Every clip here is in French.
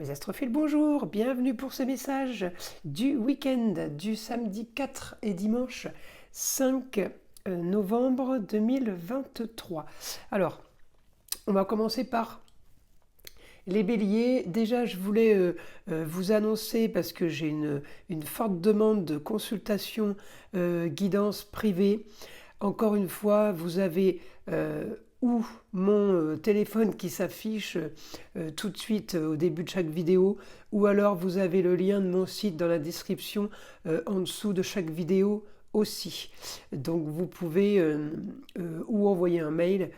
Mes astrophiles, bonjour, bienvenue pour ce message du week-end du samedi 4 et dimanche 5 novembre 2023. Alors, on va commencer par les béliers. Déjà, je voulais vous annoncer, parce que j'ai une forte demande de consultation guidance privée. Encore une fois, vous avez ou mon téléphone qui s'affiche tout de suite au début de chaque vidéo, ou alors vous avez le lien de mon site dans la description en dessous de chaque vidéo aussi. Donc vous pouvez ou envoyer un mail,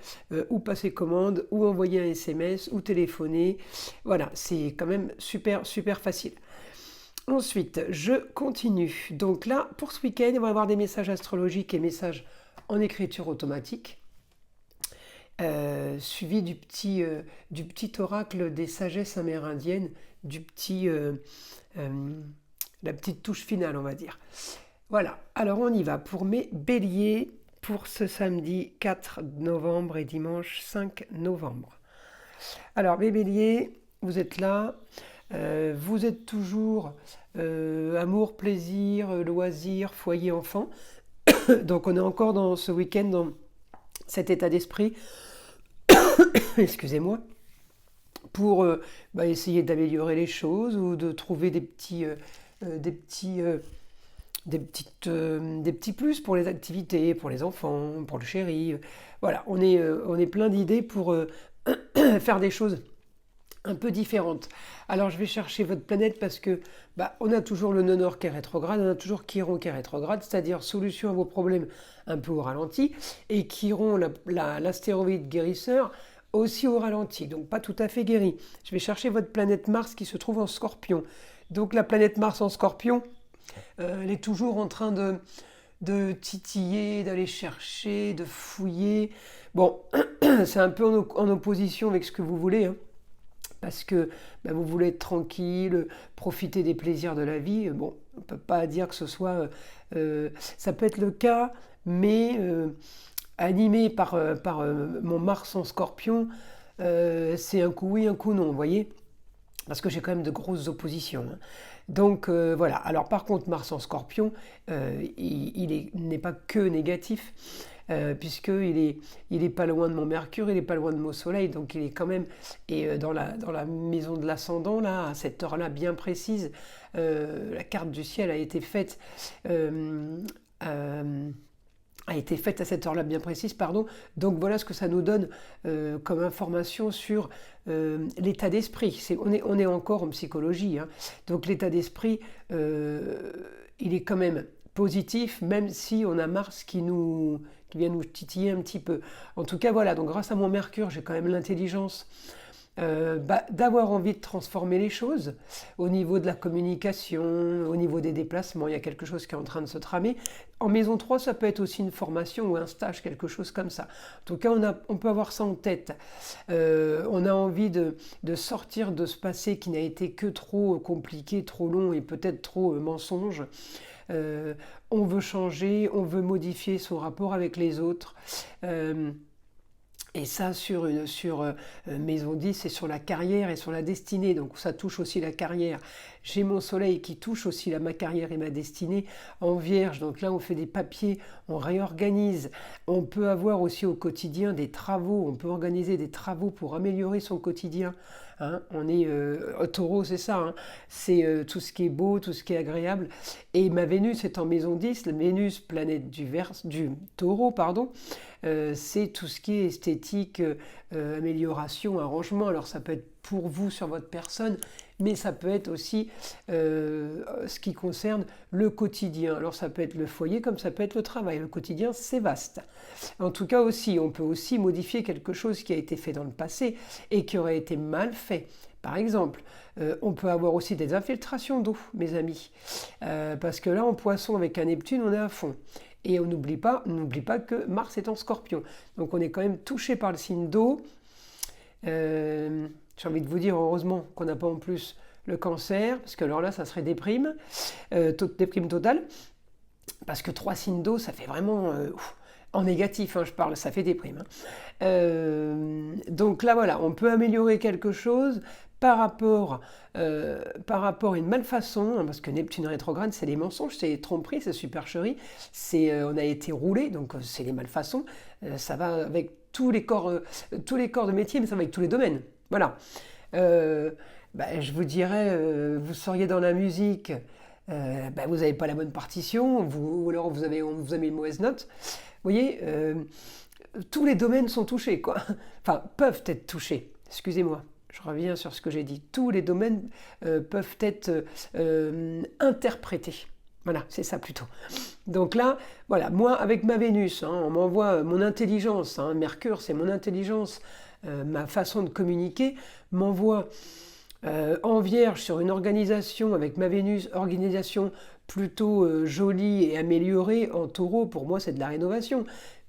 ou passer commande, ou envoyer un SMS, ou téléphoner. Voilà, c'est quand même super facile. Ensuite, je continue. Donc là, pour ce week-end, on va avoir des messages astrologiques et messages en écriture automatique, suivi du petit oracle des sagesses amérindiennes, la petite touche finale, on va dire. Voilà, alors on y va pour mes béliers pour ce samedi 4 novembre et dimanche 5 novembre. Alors mes béliers, vous êtes là, vous êtes toujours amour, plaisir, loisir, foyer, enfant. Donc on est encore dans ce week-end dans cet état d'esprit, excusez-moi, pour essayer d'améliorer les choses ou de trouver des petits plus pour les activités, pour les enfants, pour le chéri. Voilà, on est plein d'idées pour faire des choses un peu différentes. Alors je vais chercher votre planète parce que on a toujours le nœud nord qui est rétrograde, on a toujours Chiron qui est rétrograde, c'est-à-dire solution à vos problèmes un peu au ralenti, et Chiron, l'astéroïde guérisseur, aussi au ralenti, donc pas tout à fait guéri. Je vais chercher votre planète Mars qui se trouve en Scorpion. Donc la planète Mars en Scorpion, elle est toujours en train de titiller, d'aller chercher, de fouiller. Bon, c'est un peu en opposition avec ce que vous voulez, hein, parce que vous voulez être tranquille, profiter des plaisirs de la vie. Bon, on ne peut pas dire que ce soit... ça peut être le cas, mais animé par mon Mars en Scorpion, c'est un coup oui, un coup non, vous voyez, parce que j'ai quand même de grosses oppositions, hein. Donc voilà. Alors par contre, Mars en Scorpion, il n'est pas que négatif, puisqu'il est pas loin de mon Mercure, il est pas loin de mon Soleil, donc il est quand même dans la maison de l'ascendant, là, à cette heure-là bien précise. La carte du ciel a été faite à cette heure-là bien précise, pardon. Donc voilà ce que ça nous donne comme information sur l'état d'esprit. On est encore en psychologie, hein. Donc l'état d'esprit, il est quand même positif, même si on a Mars qui vient nous titiller un petit peu. En tout cas, voilà, donc grâce à mon Mercure, j'ai quand même l'intelligence d'avoir envie de transformer les choses au niveau de la communication, au niveau des déplacements. Il y a quelque chose qui est en train de se tramer. En maison 3, ça peut être aussi une formation ou un stage, quelque chose comme ça. En tout cas, on peut avoir ça en tête. On a envie de sortir de ce passé qui n'a été que trop compliqué, trop long et peut-être trop mensonge. On veut changer, on veut modifier son rapport avec les autres. Et ça, sur Maison 10, c'est sur la carrière et sur la destinée. Donc ça touche aussi la carrière. J'ai mon soleil qui touche aussi ma carrière et ma destinée en Vierge. Donc là, on fait des papiers, on réorganise. On peut avoir aussi au quotidien des travaux. On peut organiser des travaux pour améliorer son quotidien. Hein, on est Taureau, c'est ça, hein. C'est tout ce qui est beau, tout ce qui est agréable. Et ma Vénus est en Maison 10, la Vénus, planète du Taureau, pardon. C'est tout ce qui est esthétique, amélioration, arrangement. Alors ça peut être pour vous sur votre personne, mais ça peut être aussi ce qui concerne le quotidien. Alors ça peut être le foyer comme ça peut être le travail. Le quotidien, c'est vaste. En tout cas aussi, on peut aussi modifier quelque chose qui a été fait dans le passé et qui aurait été mal fait. Par exemple, on peut avoir aussi des infiltrations d'eau, mes amis, parce que là, en Poisson, avec un Neptune, on est à fond. Et on n'oublie pas que Mars est en Scorpion. Donc on est quand même touché par le signe d'eau. J'ai envie de vous dire, heureusement qu'on n'a pas en plus le Cancer, parce que alors là, ça serait déprime totale. Parce que 3 signes d'eau, ça fait vraiment... en négatif, hein, je parle, ça fait déprime, hein. Donc là, voilà, on peut améliorer quelque chose par rapport à une malfaçon, hein, parce que Neptune rétrograde, c'est les mensonges, c'est les tromperies, c'est supercherie, on a été roulé, donc c'est les malfaçons. Ça va avec tous les corps de métier, mais ça va avec tous les domaines. Voilà. Je vous dirais, vous seriez dans la musique, vous n'avez pas la bonne partition, ou alors on vous a mis une mauvaise note. Vous voyez, tous les domaines sont touchés, quoi. Enfin, peuvent être touchés. Excusez-moi, je reviens sur ce que j'ai dit. Tous les domaines peuvent être interprétés. Voilà, c'est ça plutôt. Donc là, voilà, moi avec ma Vénus, hein, on m'envoie mon intelligence, hein, Mercure c'est mon intelligence, ma façon de communiquer, m'envoie en Vierge sur une organisation avec ma Vénus, organisation plutôt jolie et améliorée. En Taureau, pour moi c'est de la rénovation.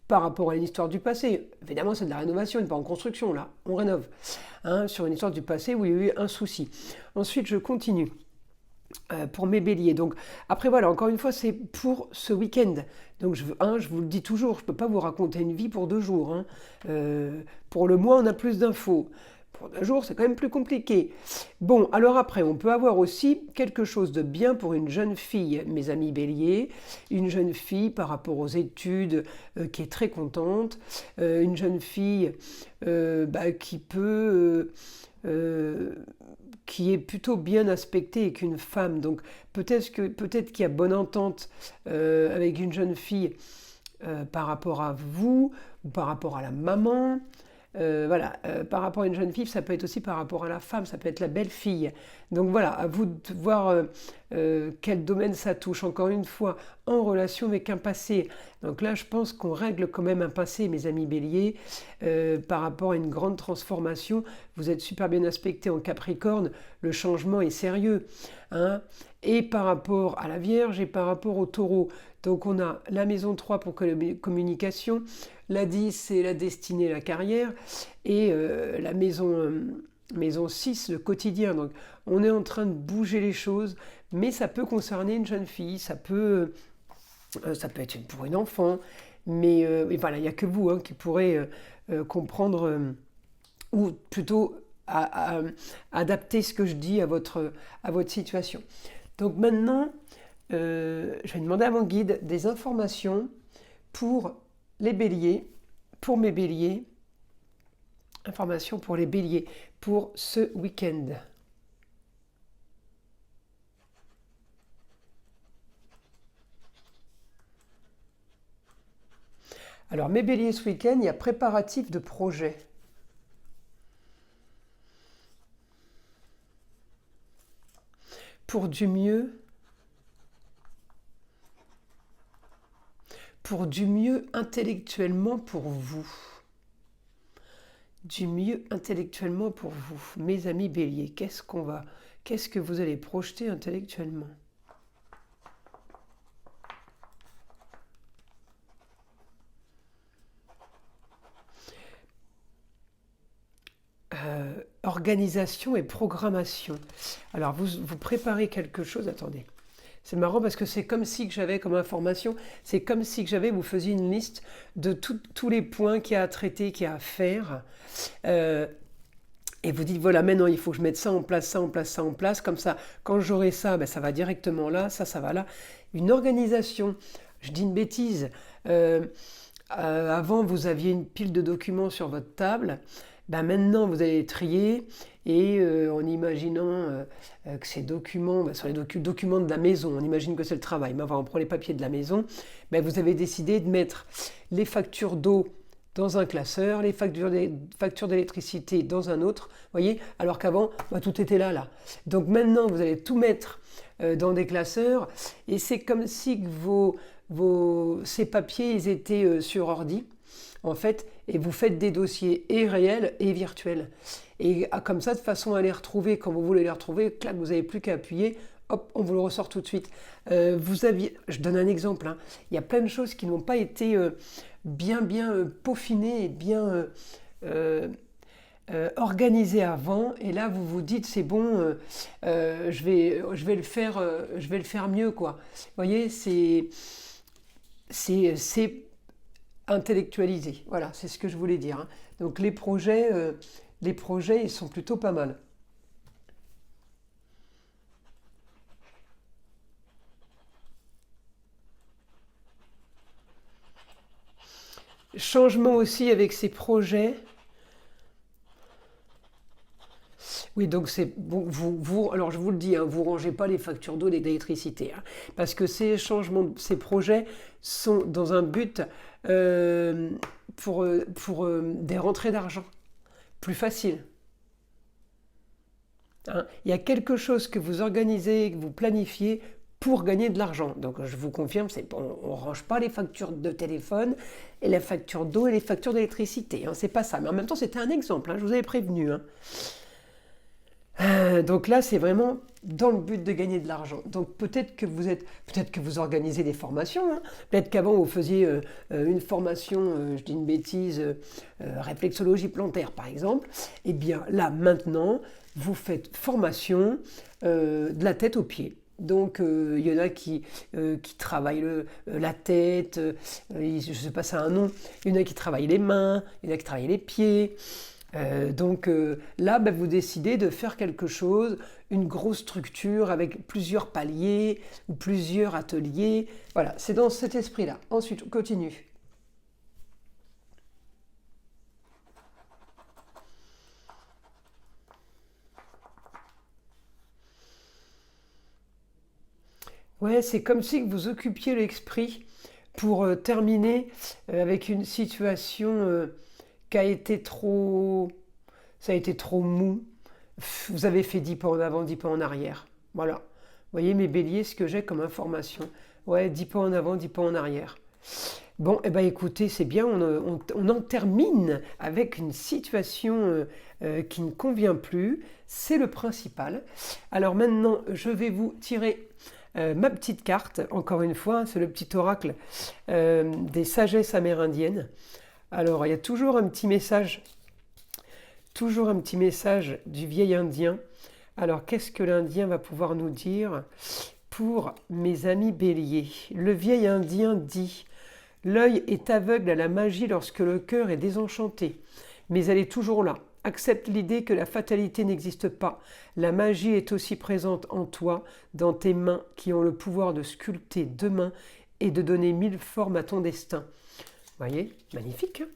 Par rapport à une histoire du passé, évidemment c'est de la rénovation, n'est pas en construction là, on rénove. Hein, sur une histoire du passé où il y a eu un souci. Ensuite je continue. Pour mes béliers. Donc après voilà, encore une fois, c'est pour ce week-end. Donc je vous le dis toujours, je ne peux pas vous raconter une vie pour 2 jours. Hein. Pour le mois, on a plus d'infos. Pour 2 jours, c'est quand même plus compliqué. Bon, alors après, on peut avoir aussi quelque chose de bien pour une jeune fille, mes amis béliers. Une jeune fille par rapport aux études qui est très contente. Une jeune fille qui peut... qui est plutôt bien aspectée et qu'une femme. Donc peut-être qu'il y a bonne entente avec une jeune fille par rapport à vous, ou par rapport à la maman. Par rapport à une jeune fille, ça peut être aussi par rapport à la femme, ça peut être la belle-fille. Donc voilà, à vous de voir quel domaine ça touche. Encore une fois, en relation avec un passé. Donc là, je pense qu'on règle quand même un passé, mes amis béliers, par rapport à une grande transformation. Vous êtes super bien aspecté en Capricorne, le changement est sérieux. Hein, et par rapport à la Vierge et par rapport au Taureau. Donc on a la maison 3 pour communication, la 10 c'est la destinée, la carrière, et la maison 6, le quotidien. Donc on est en train de bouger les choses, mais ça peut concerner une jeune fille, ça peut être pour une enfant, mais voilà, il n'y a que vous qui pourrez comprendre, ou plutôt adapter ce que je dis à votre situation. Donc maintenant, je vais demander à mon guide des informations pour les béliers, pour mes béliers, informations pour les béliers, pour ce week-end. Alors mes béliers ce week-end, il y a préparatif de projet. Pour du mieux intellectuellement pour vous. Du mieux intellectuellement pour vous. Mes amis béliers, qu'est-ce que vous allez projeter intellectuellement ? Organisation et programmation. Alors vous préparez quelque chose, attendez. C'est marrant parce que c'est comme si que j'avais comme information, c'est comme si que vous faisiez une liste de tous les points qu'il y a à traiter, qu'il y a à faire. Et vous dites, voilà, maintenant il faut que je mette ça en place, ça en place, ça en place. Comme ça, quand j'aurai ça, ça va directement là, ça va là. Une organisation, je dis une bêtise. Avant, vous aviez une pile de documents sur votre table. Maintenant, vous allez trier et en imaginant que ces documents, sont les documents de la maison, on imagine que c'est le travail, mais enfin, on prend les papiers de la maison, vous avez décidé de mettre les factures d'eau dans un classeur, les factures d'électricité dans un autre, voyez, alors qu'avant, tout était là. Donc maintenant, vous allez tout mettre dans des classeurs et c'est comme si ces papiers ils étaient sur ordi. En fait, et vous faites des dossiers et réels et virtuels. Et comme ça, de façon à les retrouver, quand vous voulez les retrouver, clac, vous n'avez plus qu'à appuyer, hop, on vous le ressort tout de suite. Je donne un exemple, il y a plein de choses qui n'ont pas été bien peaufinées et bien organisées avant, et là vous vous dites c'est bon, je vais le faire mieux, quoi. Vous voyez, c'est intellectualisé. Voilà, c'est ce que je voulais dire. Donc les projets, ils sont plutôt pas mal. Changement aussi avec ses projets. Oui, donc c'est bon, alors je vous le dis, hein, vous rangez pas les factures d'eau et d'électricité, hein, parce que ces changements, ces projets sont dans un but euh, pour des rentrées d'argent plus faciles. Hein. Il y a quelque chose que vous organisez, que vous planifiez pour gagner de l'argent. Donc je vous confirme, on ne range pas les factures de téléphone et les factures d'eau et les factures d'électricité. Hein, c'est pas ça. Mais en même temps, c'était un exemple. Hein, je vous avais prévenu. Hein. Donc là, c'est vraiment dans le but de gagner de l'argent. Donc peut-être que vous organisez des formations. Hein. Peut-être qu'avant vous faisiez une formation, je dis une bêtise, réflexologie plantaire par exemple. Et bien là maintenant, vous faites formation de la tête aux pieds. Donc il y en a qui travaillent la tête, je ne sais pas ça a un nom, il y en a qui travaillent les mains, il y en a qui travaillent les pieds. Là, ben, vous décidez de faire quelque chose, une grosse structure avec plusieurs paliers ou plusieurs ateliers. Voilà, c'est dans cet esprit-là. Ensuite, on continue. Ouais, c'est comme si vous occupiez l'esprit pour terminer avec une situation qui a été trop... Ça a été trop mou. Vous avez fait 10 pas en avant, 10 pas en arrière. Voilà. Vous voyez mes béliers, ce que j'ai comme information. Ouais, 10 pas en avant, 10 pas en arrière. Bon, eh ben écoutez, c'est bien, on en termine avec une situation qui ne convient plus. C'est le principal. Alors maintenant, je vais vous tirer ma petite carte, encore une fois, c'est le petit oracle des sagesses amérindiennes. Alors, il y a toujours un petit message du vieil indien. Alors, qu'est-ce que l'indien va pouvoir nous dire pour mes amis béliers? Le vieil indien dit: l'œil est aveugle à la magie lorsque le cœur est désenchanté, mais elle est toujours là. Accepte l'idée que la fatalité n'existe pas. La magie est aussi présente en toi, dans tes mains qui ont le pouvoir de sculpter demain et de donner 1000 formes à ton destin. Vous voyez, magnifique, hein?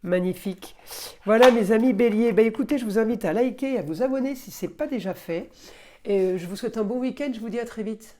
Magnifique. Voilà mes amis béliers. Ben, écoutez, je vous invite à liker et à vous abonner si ce n'est pas déjà fait. Et je vous souhaite un bon week-end. Je vous dis à très vite.